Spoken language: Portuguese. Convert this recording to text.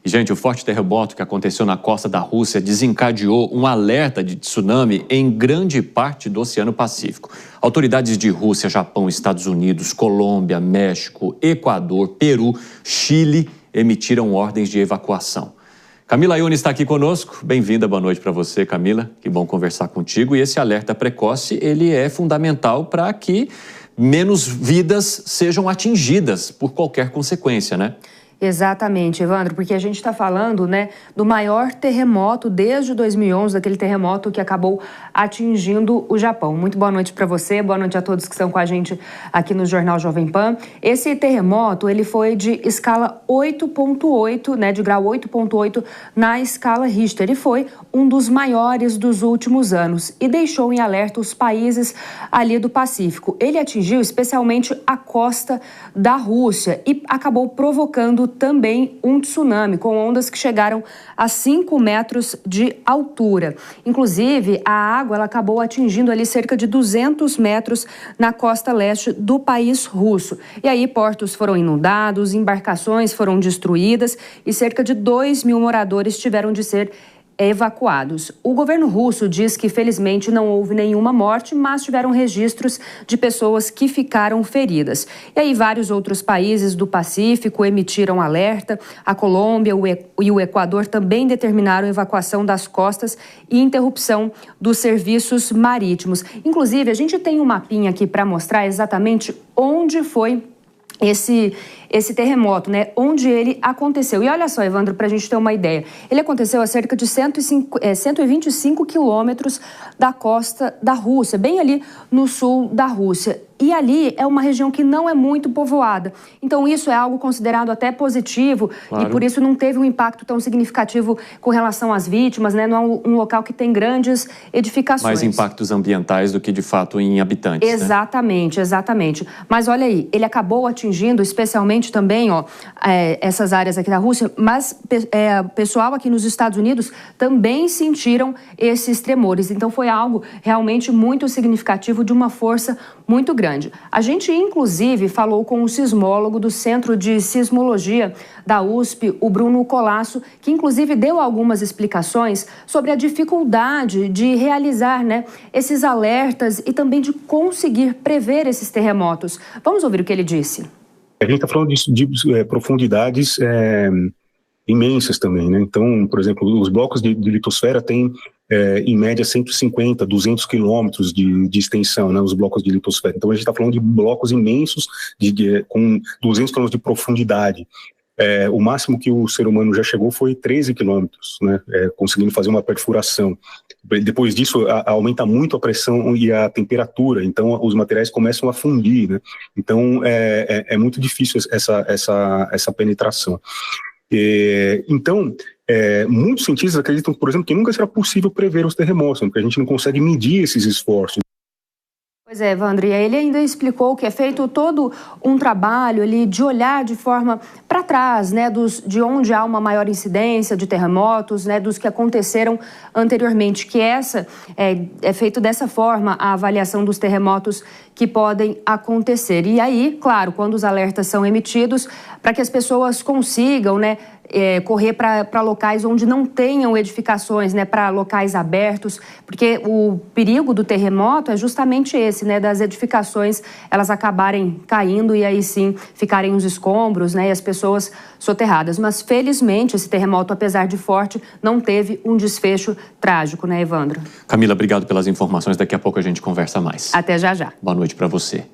E, gente, o forte terremoto que aconteceu na costa da Rússia desencadeou um alerta de tsunami em grande parte do Oceano Pacífico. Autoridades de Rússia, Japão, Estados Unidos, Colômbia, México, Equador, Peru, Chile emitiram ordens de evacuação. Camila Ione está aqui conosco. Bem-vinda, boa noite para você, Camila. Que bom conversar contigo. E esse alerta precoce, ele é fundamental para que menos vidas sejam atingidas por qualquer consequência, né? Exatamente, Evandro, porque a gente está falando, do maior terremoto desde 2011, daquele terremoto que acabou atingindo o Japão. Muito boa noite para você, boa noite a todos que estão com a gente aqui no Jornal Jovem Pan. Esse terremoto, ele foi de escala 8.8, de grau 8.8 na escala Richter. Ele foi um dos maiores dos últimos anos e deixou em alerta os países ali do Pacífico. Ele atingiu especialmente a costa da Rússia e acabou provocando também um tsunami, com ondas que chegaram a 5 metros de altura. Inclusive, a água ela acabou atingindo ali cerca de 200 metros na costa leste do país russo. E aí, portos foram inundados, embarcações foram destruídas e cerca de 2.000 moradores tiveram de ser evacuados. O governo russo diz que, felizmente, não houve nenhuma morte, mas tiveram registros de pessoas que ficaram feridas. E aí, vários outros países do Pacífico emitiram alerta. A Colômbia e o Equador também determinaram a evacuação das costas e interrupção dos serviços marítimos. Inclusive, a gente tem um mapinha aqui para mostrar exatamente onde foi esse terremoto, onde ele aconteceu. E olha só, Evandro, para a gente ter uma ideia, ele aconteceu a cerca de 125 quilômetros da costa da Rússia, bem ali no sul da Rússia. E ali é uma região que não é muito povoada. Então, isso é algo considerado até positivo, claro. E por isso não teve um impacto tão significativo com relação às vítimas, Não é um local que tem grandes edificações. Mais impactos ambientais do que, de fato, em habitantes, Exatamente, exatamente. Mas olha aí, ele acabou atingindo especialmente também, essas áreas aqui da Rússia, mas o pessoal aqui nos Estados Unidos também sentiram esses tremores. Então, foi algo realmente muito significativo, de uma força muito grande. A gente, inclusive, falou com o sismólogo do Centro de Sismologia da USP, o Bruno Colasso, que, inclusive, deu algumas explicações sobre a dificuldade de realizar, esses alertas e também de conseguir prever esses terremotos. Vamos ouvir o que ele disse. A gente está falando de profundidades imensas também, Então, por exemplo, os blocos de litosfera têm, em média, 150, 200 quilômetros de extensão, os blocos de litosfera. Então, a gente está falando de blocos imensos com 200 quilômetros de profundidade. O máximo que o ser humano já chegou foi 13 quilômetros, conseguindo fazer uma perfuração. Depois disso, aumenta muito a pressão e a temperatura, então os materiais começam a fundir, Então, é muito difícil essa penetração. Então, muitos cientistas acreditam, por exemplo, que nunca será possível prever os terremotos, porque a gente não consegue medir esses esforços. Pois é, Evandro, e ele ainda explicou que é feito todo um trabalho ali de olhar de forma para trás, de onde há uma maior incidência de terremotos, dos que aconteceram anteriormente, que é feito dessa forma a avaliação dos terremotos que podem acontecer. E aí, claro, quando os alertas são emitidos, para que as pessoas consigam, correr para locais onde não tenham edificações, para locais abertos, porque o perigo do terremoto é justamente esse, das edificações elas acabarem caindo e aí sim ficarem os escombros, e as pessoas soterradas. Mas felizmente esse terremoto, apesar de forte, não teve um desfecho trágico, Evandro? Camila, obrigado pelas informações. Daqui a pouco a gente conversa mais. Até já já. Boa noite para você.